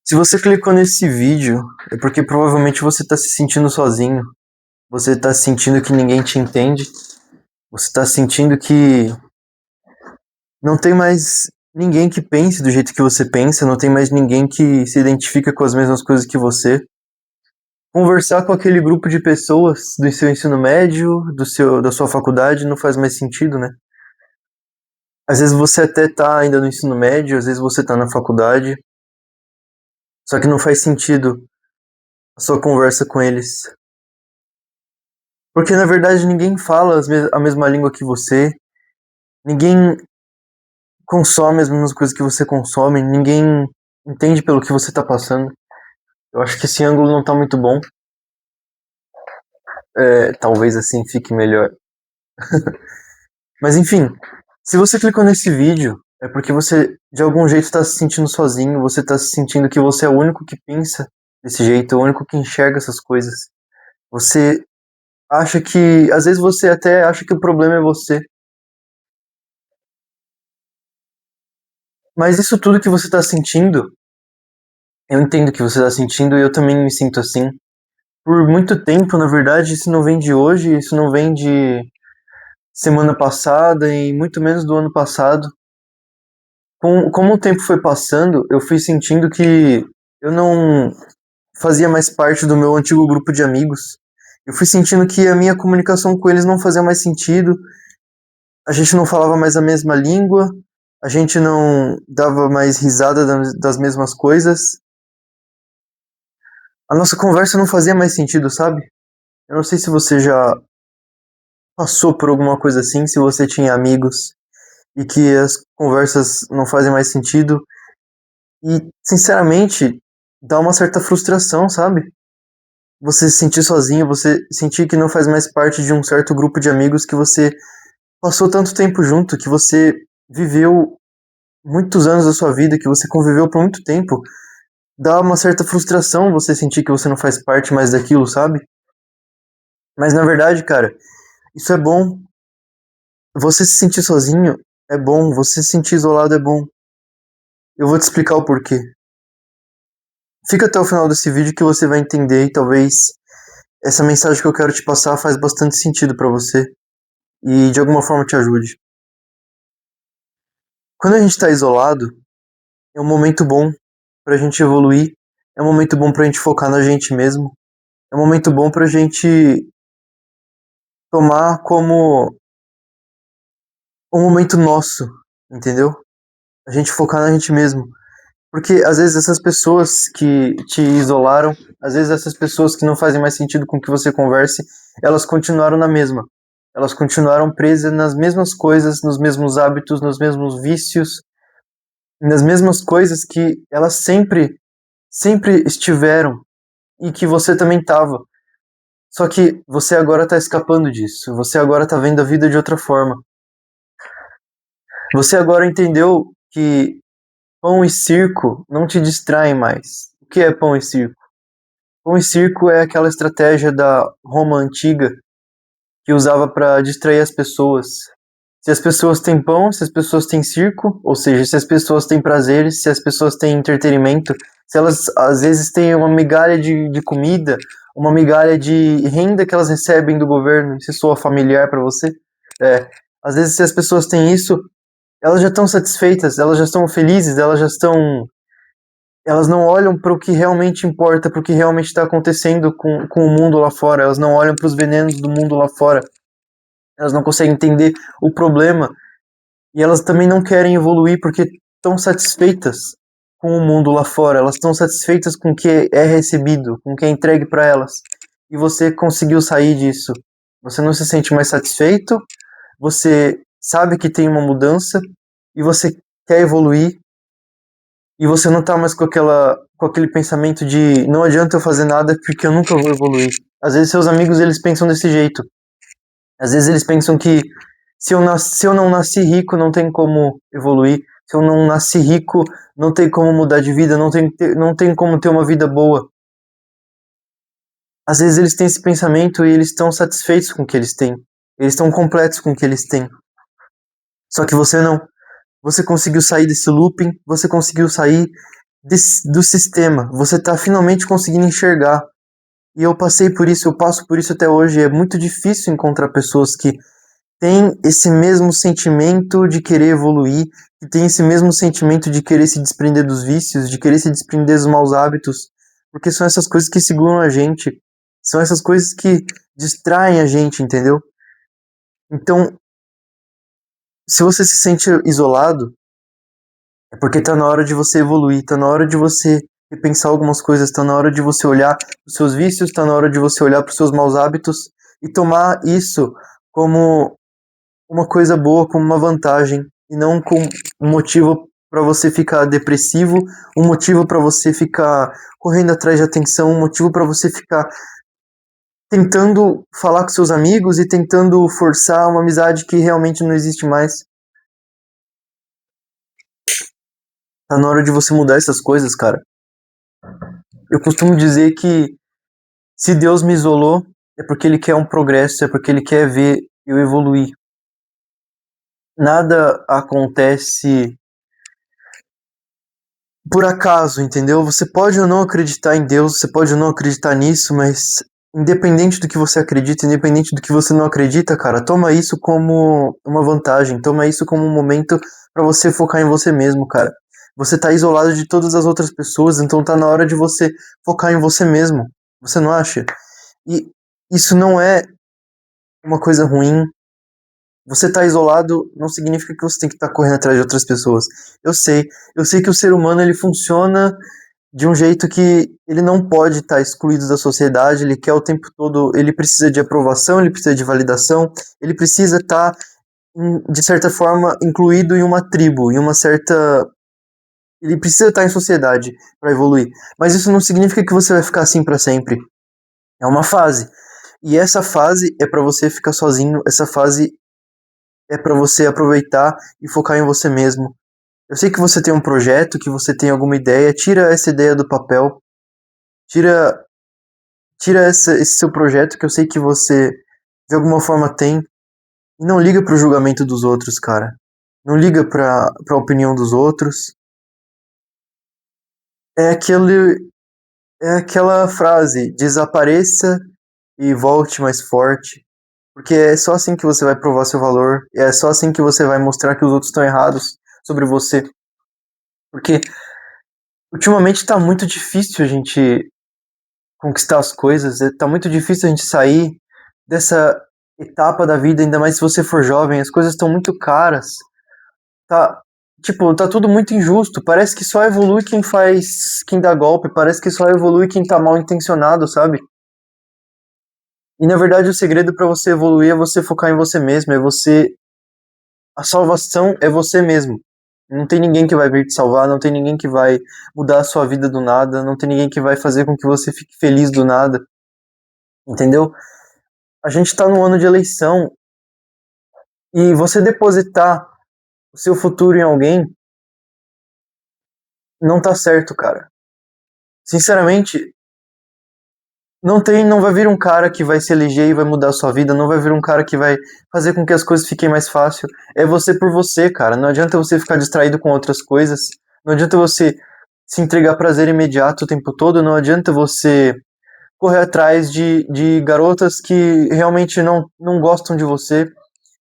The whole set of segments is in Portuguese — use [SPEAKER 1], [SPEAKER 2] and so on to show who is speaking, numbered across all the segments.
[SPEAKER 1] Se você clicou nesse vídeo, é porque provavelmente você está se sentindo sozinho. Você está sentindo que ninguém te entende. Você está sentindo que não tem mais ninguém que pense do jeito que você pensa. Não tem mais ninguém que se identifica com as mesmas coisas que você. Conversar com aquele grupo de pessoas do seu ensino médio, da sua faculdade, não faz mais sentido, né? Às vezes você até tá ainda no ensino médio, às vezes você tá na faculdade, só que não faz sentido a sua conversa com eles. Porque na verdade ninguém fala a mesma língua que você, ninguém consome as mesmas coisas que você consome, ninguém entende pelo que você tá passando. Eu acho que esse ângulo não tá muito bom. Talvez assim fique melhor. Mas enfim, se você clicou nesse vídeo, é porque você de algum jeito está se sentindo sozinho, você está se sentindo que você é o único que pensa desse jeito, o único que enxerga essas coisas. Você acha que, às vezes você até acha que o problema é você. Mas isso tudo que você está sentindo, eu entendo que você está sentindo e eu também me sinto assim. Por muito tempo, na verdade, isso não vem de hoje, isso não vem de semana passada e muito menos do ano passado. Como o tempo foi passando, eu fui sentindo que eu não fazia mais parte do meu antigo grupo de amigos. Eu fui sentindo que a minha comunicação com eles não fazia mais sentido, a gente não falava mais a mesma língua, a gente não dava mais risada das mesmas coisas. A nossa conversa não fazia mais sentido, sabe? Eu não sei se você já passou por alguma coisa assim, se você tinha amigos e que as conversas não fazem mais sentido. E, sinceramente, dá uma certa frustração, sabe? Você se sentir sozinho, você sentir que não faz mais parte de um certo grupo de amigos que você passou tanto tempo junto, que você viveu muitos anos da sua vida, que você conviveu por muito tempo. Dá uma certa frustração você sentir que você não faz parte mais daquilo, sabe? Mas na verdade, cara, isso é bom. Você se sentir sozinho é bom, você se sentir isolado é bom. Eu vou te explicar o porquê. Fica até o final desse vídeo que você vai entender e talvez essa mensagem que eu quero te passar faz bastante sentido pra você e de alguma forma te ajude. Quando a gente tá isolado, é um momento bom pra gente evoluir, é um momento bom pra gente focar na gente mesmo, é um momento bom pra gente tomar como um momento nosso, entendeu? A gente focar na gente mesmo. Porque às vezes essas pessoas que te isolaram, às vezes essas pessoas que não fazem mais sentido com que você converse, elas continuaram na mesma. Elas continuaram presas nas mesmas coisas, nos mesmos hábitos, nos mesmos vícios, nas mesmas coisas que elas sempre estiveram e que você também estava. Só que você agora está escapando disso. Você agora está vendo a vida de outra forma. Você agora entendeu que pão e circo não te distraem mais. O que é pão e circo? Pão e circo é aquela estratégia da Roma antiga que usava para distrair as pessoas. Se as pessoas têm pão, se as pessoas têm circo, ou seja, se as pessoas têm prazeres, se as pessoas têm entretenimento, se elas às vezes têm uma migalha de comida, uma migalha de renda que elas recebem do governo, se soa familiar para você, às vezes se as pessoas têm isso, elas já estão satisfeitas, elas já estão felizes, elas não olham para o que realmente importa, para o que realmente está acontecendo com o mundo lá fora, elas não olham para os venenos do mundo lá fora, elas não conseguem entender o problema e elas também não querem evoluir porque estão satisfeitas com o mundo lá fora, elas estão satisfeitas com o que é recebido, com o que é entregue para elas. E você conseguiu sair disso. Você não se sente mais satisfeito, você sabe que tem uma mudança e você quer evoluir e você não tá mais com aquele pensamento de não adianta eu fazer nada porque eu nunca vou evoluir. Às vezes seus amigos eles pensam desse jeito. Às vezes eles pensam que se eu não nasci rico, não tem como evoluir. Se eu não nasci rico, não tem como mudar de vida, não tem como ter uma vida boa. Às vezes eles têm esse pensamento e eles estão satisfeitos com o que eles têm. Eles estão completos com o que eles têm. Só que você não. Você conseguiu sair desse looping, você conseguiu sair do sistema. Você tá finalmente conseguindo enxergar. E eu passei por isso, eu passo por isso até hoje. É muito difícil encontrar pessoas que têm esse mesmo sentimento de querer evoluir, que têm esse mesmo sentimento de querer se desprender dos vícios, de querer se desprender dos maus hábitos, porque são essas coisas que seguram a gente, são essas coisas que distraem a gente, entendeu? Então, se você se sente isolado, é porque tá na hora de você evoluir, tá na hora de você repensar algumas coisas, tá na hora de você olhar os seus vícios, tá na hora de você olhar para os seus maus hábitos e tomar isso como uma coisa boa, como uma vantagem, e não como um motivo para você ficar depressivo, um motivo para você ficar correndo atrás de atenção, um motivo para você ficar tentando falar com seus amigos e tentando forçar uma amizade que realmente não existe mais. Tá na hora de você mudar essas coisas, cara. Eu costumo dizer que se Deus me isolou, é porque Ele quer um progresso, é porque Ele quer ver eu evoluir. Nada acontece por acaso, entendeu? Você pode ou não acreditar em Deus, você pode ou não acreditar nisso, mas independente do que você acredita, independente do que você não acredita, cara, toma isso como uma vantagem, toma isso como um momento pra você focar em você mesmo, cara. Você tá isolado de todas as outras pessoas, então tá na hora de você focar em você mesmo. Você não acha? E isso não é uma coisa ruim. Você tá isolado não significa que você tem que estar correndo atrás de outras pessoas. Eu sei, eu sei que o ser humano ele funciona de um jeito que ele não pode estar excluído da sociedade, ele quer o tempo todo, ele precisa de aprovação, ele precisa de validação, ele precisa estar, de certa forma, incluído em uma tribo, em uma certa. Ele precisa estar em sociedade para evoluir. Mas isso não significa que você vai ficar assim para sempre. É uma fase. E essa fase é para você ficar sozinho, essa fase é para você aproveitar e focar em você mesmo. Eu sei que você tem um projeto, que você tem alguma ideia, tira essa ideia do papel, tira esse seu projeto que eu sei que você de alguma forma tem e não liga pro julgamento dos outros, cara. Não liga pra opinião dos outros. É aquele é aquela frase, desapareça e volte mais forte, porque é só assim que você vai provar seu valor, e é só assim que você vai mostrar que os outros estão errados sobre você. Porque ultimamente tá muito difícil a gente conquistar as coisas, tá muito difícil a gente sair dessa etapa da vida, ainda mais se você for jovem, as coisas estão muito caras. Tá, tipo, tá tudo muito injusto. Parece que só evolui quem faz, quem dá golpe, parece que só evolui quem tá mal intencionado, sabe? E na verdade o segredo pra você evoluir é você focar em você mesmo, é você a salvação é você mesmo. Não tem ninguém que vai vir te salvar, não tem ninguém que vai mudar a sua vida do nada, não tem ninguém que vai fazer com que você fique feliz do nada, entendeu? A gente tá num ano de eleição e você depositar o seu futuro em alguém não tá certo, cara. Sinceramente, não vai vir um cara que vai se eleger e vai mudar a sua vida, não vai vir um cara que vai fazer com que as coisas fiquem mais fácil. É você por você, cara. Não adianta você ficar distraído com outras coisas. Não adianta você se entregar prazer imediato o tempo todo. Não adianta você correr atrás de garotas que realmente não gostam de você.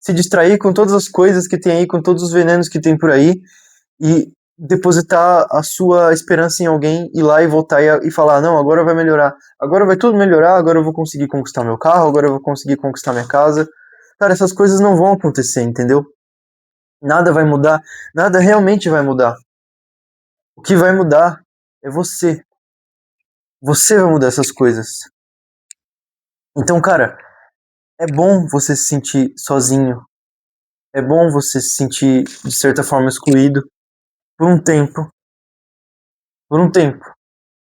[SPEAKER 1] Se distrair com todas as coisas que tem aí, com todos os venenos que tem por aí e depositar a sua esperança em alguém, ir lá e voltar e falar, não, agora vai melhorar, agora vai tudo melhorar, agora eu vou conseguir conquistar meu carro, agora eu vou conseguir conquistar minha casa. Cara, essas coisas não vão acontecer, entendeu? Nada vai mudar, nada realmente vai mudar. O que vai mudar é você. Você vai mudar essas coisas. Então, cara, é bom você se sentir sozinho. É bom você se sentir, de certa forma, excluído por um tempo. Por um tempo.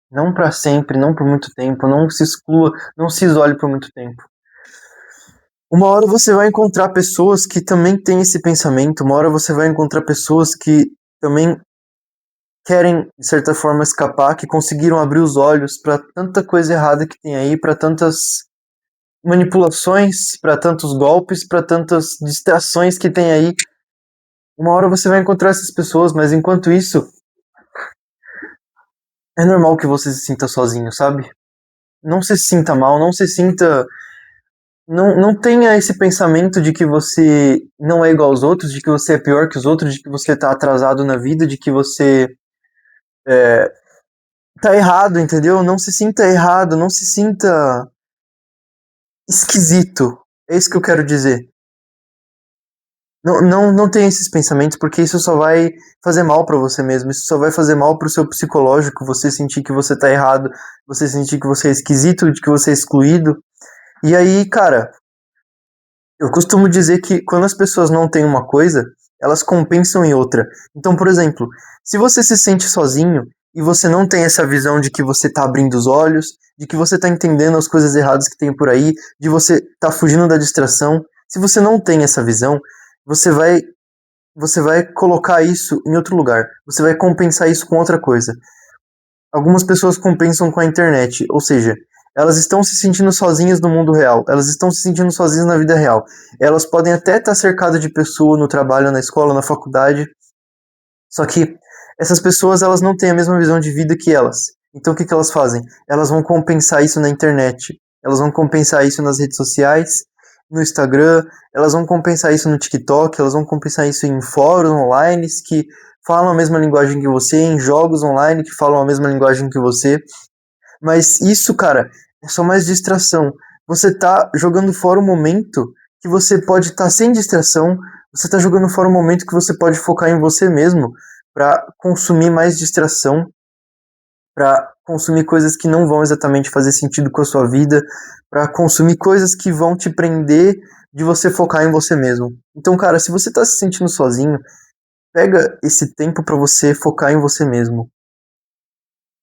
[SPEAKER 1] Não para sempre, não por muito tempo, não se exclua, não se isole por muito tempo. Uma hora você vai encontrar pessoas que também têm esse pensamento, uma hora você vai encontrar pessoas que também querem, de certa forma, escapar, que conseguiram abrir os olhos para tanta coisa errada que tem aí, para tantas manipulações, para tantos golpes, para tantas distrações que tem aí. Uma hora você vai encontrar essas pessoas, mas enquanto isso, é normal que você se sinta sozinho, sabe? Não se sinta mal, não se sinta. Não tenha esse pensamento de que você não é igual aos outros, de que você é pior que os outros, de que você tá atrasado na vida, de que você tá errado, entendeu? Não se sinta errado, não se sinta esquisito. É isso que eu quero dizer. Não tenha esses pensamentos, porque isso só vai fazer mal pra você mesmo. Isso só vai fazer mal pro seu psicológico. Você sentir que você tá errado, você sentir que você é esquisito, de que você é excluído. E aí, cara, eu costumo dizer que quando as pessoas não têm uma coisa, elas compensam em outra. Então, por exemplo, se você se sente sozinho e você não tem essa visão de que você tá abrindo os olhos, de que você tá entendendo as coisas erradas que tem por aí, de você tá fugindo da distração, se você não tem essa visão, você vai você vai colocar isso em outro lugar. Você vai compensar isso com outra coisa. Algumas pessoas compensam com a internet, ou seja, elas estão se sentindo sozinhas no mundo real, elas estão se sentindo sozinhas na vida real. Elas podem até estar cercadas de pessoas no trabalho, na escola, na faculdade, só que essas pessoas elas não têm a mesma visão de vida que elas. Então o que elas fazem? Elas vão compensar isso na internet, elas vão compensar isso nas redes sociais, no Instagram, elas vão compensar isso no TikTok, elas vão compensar isso em fóruns online que falam a mesma linguagem que você, em jogos online que falam a mesma linguagem que você. Mas isso, cara, é só mais distração. Você tá jogando fora o momento que você pode estar sem distração, você tá jogando fora o momento que você pode focar em você mesmo para consumir mais distração, para consumir coisas que não vão exatamente fazer sentido com a sua vida, para consumir coisas que vão te prender de você focar em você mesmo. Então, cara, se você tá se sentindo sozinho, pega esse tempo para você focar em você mesmo.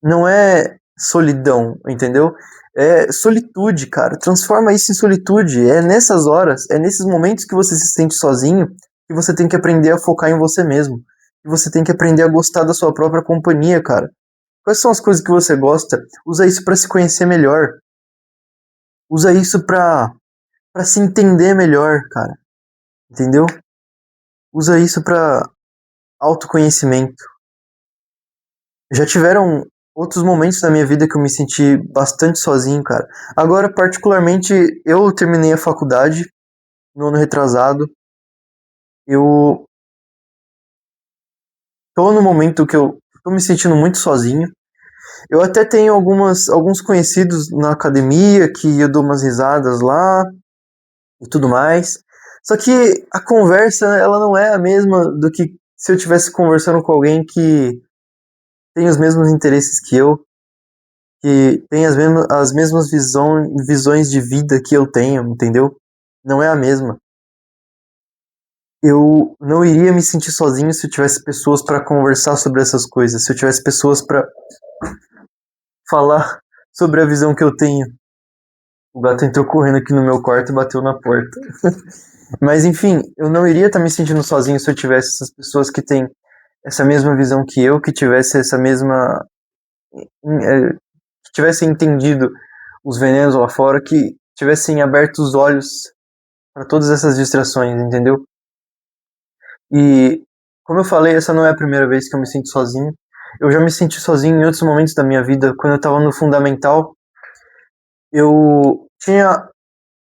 [SPEAKER 1] Não é solidão, entendeu? É solitude, cara. Transforma isso em solitude. É nessas horas, é nesses momentos que você se sente sozinho que você tem que aprender a focar em você mesmo. Que você tem que aprender a gostar da sua própria companhia, cara. Quais são as coisas que você gosta? Usa isso pra se conhecer melhor. Usa isso pra se entender melhor, cara. Entendeu? Usa isso pra autoconhecimento. Já tiveram outros momentos na minha vida que eu me senti bastante sozinho, cara. Agora, particularmente, eu terminei a faculdade no ano retrasado. Eu tô no momento que eu tô me sentindo muito sozinho. Eu até tenho alguns conhecidos na academia que eu dou umas risadas lá e tudo mais. Só que a conversa, ela não é a mesma do que se eu estivesse conversando com alguém que tem os mesmos interesses que tem as mesmas visões de vida que eu tenho, entendeu? Não é a mesma. Eu não iria me sentir sozinho se eu tivesse pessoas para conversar sobre essas coisas, se eu tivesse pessoas para falar sobre a visão que eu tenho. O gato entrou correndo aqui no meu quarto e bateu na porta. Mas enfim, eu não iria estar me sentindo sozinho se eu tivesse essas pessoas que têm essa mesma visão que eu, que tivesse essa mesma que tivessem entendido os venenos lá fora, que tivessem aberto os olhos para todas essas distrações, entendeu? E, como eu falei, essa não é a primeira vez que eu me sinto sozinho. Eu já me senti sozinho em outros momentos da minha vida. Quando eu tava no fundamental, eu tinha.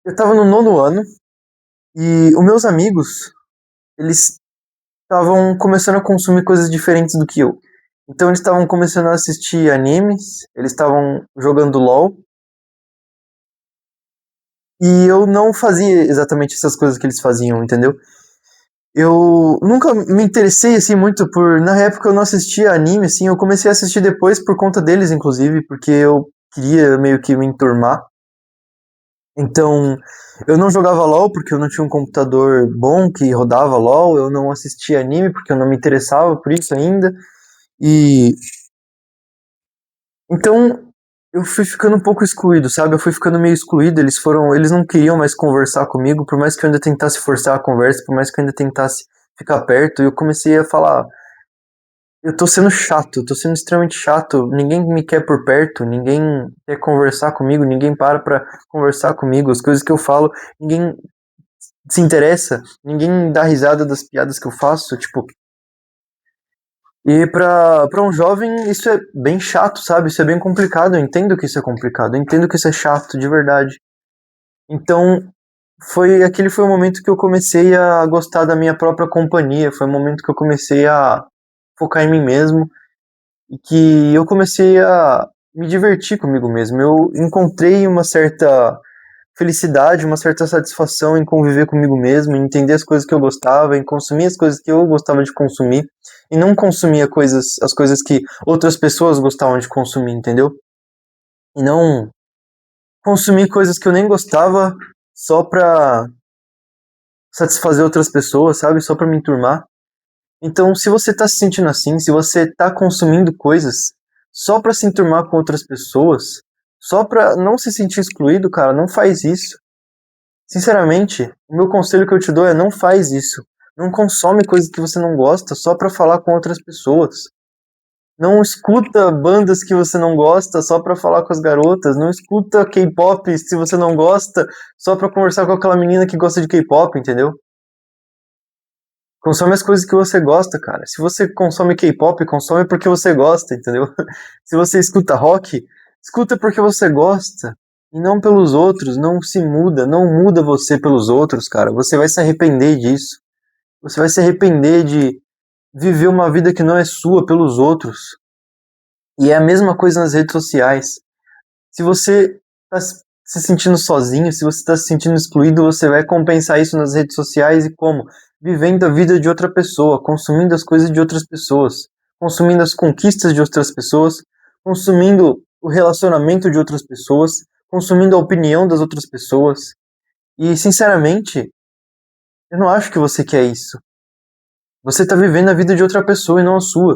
[SPEAKER 1] Eu tava no nono ano e os meus amigos, eles estavam começando a consumir coisas diferentes do que eu. Então eles estavam começando a assistir animes, eles estavam jogando LOL, e eu não fazia exatamente essas coisas que eles faziam, entendeu? Eu nunca me interessei assim muito por. Na época eu não assistia anime, assim, eu comecei a assistir depois por conta deles, inclusive, porque eu queria meio que me enturmar. Então, eu não jogava LOL porque eu não tinha um computador bom que rodava LOL, eu não assistia anime porque eu não me interessava por isso ainda. E então eu fui ficando um pouco excluído, sabe? Eu fui ficando meio excluído, eles não queriam mais conversar comigo, por mais que eu ainda tentasse forçar a conversa, por mais que eu ainda tentasse ficar perto, e eu comecei a falar, eu tô sendo chato, eu tô sendo extremamente chato. Ninguém me quer por perto, ninguém quer conversar comigo, ninguém para pra conversar comigo. As coisas que eu falo, ninguém se interessa, ninguém dá risada das piadas que eu faço. Tipo, E para um jovem isso é bem chato, sabe? Isso é bem complicado. Eu entendo que isso é complicado, eu entendo que isso é chato, de verdade. Então, aquele foi o momento que eu comecei a gostar da minha própria companhia. Foi o momento que eu comecei a focar em mim mesmo e que eu comecei a me divertir comigo mesmo. Eu encontrei uma certa felicidade, uma certa satisfação em conviver comigo mesmo, em entender as coisas que eu gostava, em consumir as coisas que eu gostava de consumir e não consumir as coisas que outras pessoas gostavam de consumir, entendeu? E não consumir coisas que eu nem gostava só pra satisfazer outras pessoas, sabe? Só pra me enturmar. Então, se você tá se sentindo assim, se você tá consumindo coisas só pra se enturmar com outras pessoas, só pra não se sentir excluído, cara, não faz isso. Sinceramente, o meu conselho que eu te dou é não faz isso. Não consome coisas que você não gosta só pra falar com outras pessoas. Não escuta bandas que você não gosta só pra falar com as garotas. Não escuta K-pop se você não gosta só pra conversar com aquela menina que gosta de K-pop, entendeu? Consome as coisas que você gosta, cara. Se você consome K-pop, consome porque você gosta, entendeu? Se você escuta rock, escuta porque você gosta. E não pelos outros, não se muda, não muda você pelos outros, cara. Você vai se arrepender disso. Você vai se arrepender de viver uma vida que não é sua pelos outros. E é a mesma coisa nas redes sociais. Se você está se sentindo sozinho, se você está se sentindo excluído, você vai compensar isso nas redes sociais e como? Vivendo a vida de outra pessoa, consumindo as coisas de outras pessoas, consumindo as conquistas de outras pessoas, consumindo o relacionamento de outras pessoas, consumindo a opinião das outras pessoas. E, sinceramente, eu não acho que você quer isso. Você está vivendo a vida de outra pessoa e não a sua.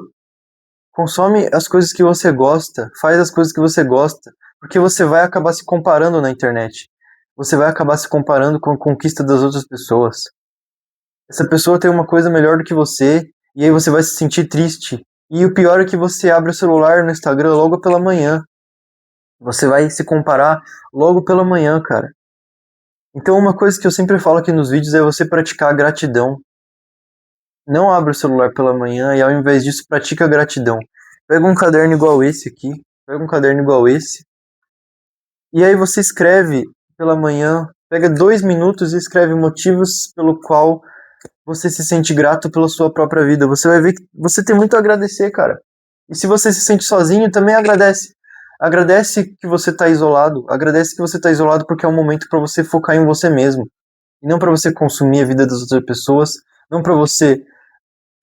[SPEAKER 1] Consome as coisas que você gosta, faz as coisas que você gosta, porque você vai acabar se comparando na internet. Você vai acabar se comparando com a conquista das outras pessoas. Essa pessoa tem uma coisa melhor do que você, e aí você vai se sentir triste. E o pior é que você abre o celular no Instagram logo pela manhã. Você vai se comparar logo pela manhã, cara. Então uma coisa que eu sempre falo aqui nos vídeos é você praticar a gratidão. Não abre o celular pela manhã e ao invés disso pratica a gratidão. Pega um caderno igual esse aqui, pega um caderno igual esse, e aí você escreve pela manhã, pega 2 minutos e escreve motivos pelo qual você se sente grato pela sua própria vida. Você vai ver que você tem muito a agradecer, cara. E se você se sente sozinho, também agradece. Agradece que você tá isolado. Agradece que você tá isolado porque é um momento para você focar em você mesmo. E não para você consumir a vida das outras pessoas, não para você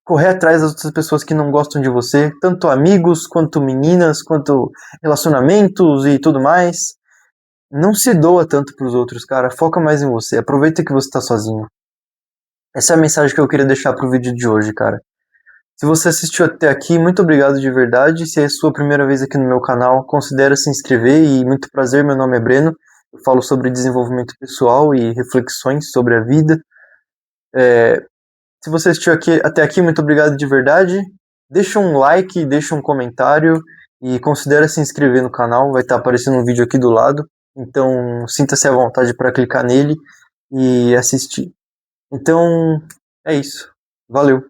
[SPEAKER 1] correr atrás das outras pessoas que não gostam de você, tanto amigos, quanto meninas, quanto relacionamentos e tudo mais. Não se doa tanto pros outros, cara. Foca mais em você. Aproveita que você tá sozinho. Essa é a mensagem que eu queria deixar pro vídeo de hoje, cara. Se você assistiu até aqui, muito obrigado de verdade. Se é a sua primeira vez aqui no meu canal, considere se inscrever e muito prazer, meu nome é Breno. Eu falo sobre desenvolvimento pessoal e reflexões sobre a vida. Se você assistiu até aqui, muito obrigado de verdade. Deixa um like, deixa um comentário e considere se inscrever no canal. Vai estar aparecendo um vídeo aqui do lado. Então, sinta-se à vontade para clicar nele e assistir. Então, é isso. Valeu.